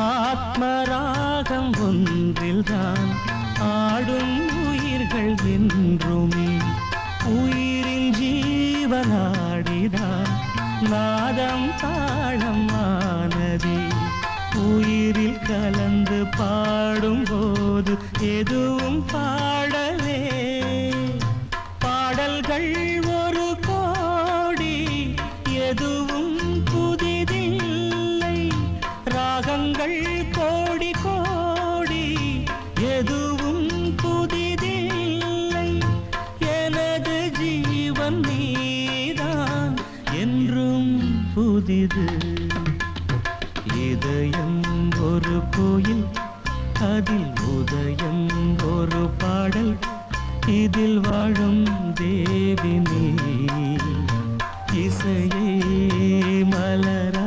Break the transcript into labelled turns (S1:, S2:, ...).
S1: ஆத்மராகம் ஒன்றில்தான் ஆடும் உயிர்கள் என்றுமே உயிரின் ஜீவனாடிதான் நாதம் தாளம் ஆனதே உயிரில் கலந்து பாடும்போது எதுவும் பாடலே பாடல்கள் ஒரு கோடி எதுவும் புதிதில்லை ராகங்கள் கோடி கோடி எதுவும் புதிதில்லை எனது ஜீவன் நீதான் என்றும் புதிது இதயம் ஒரு கோயில் அதில் உதயம் ஒரு பாடல் இதில் வாழும் தேவி நீ இசையே மலரா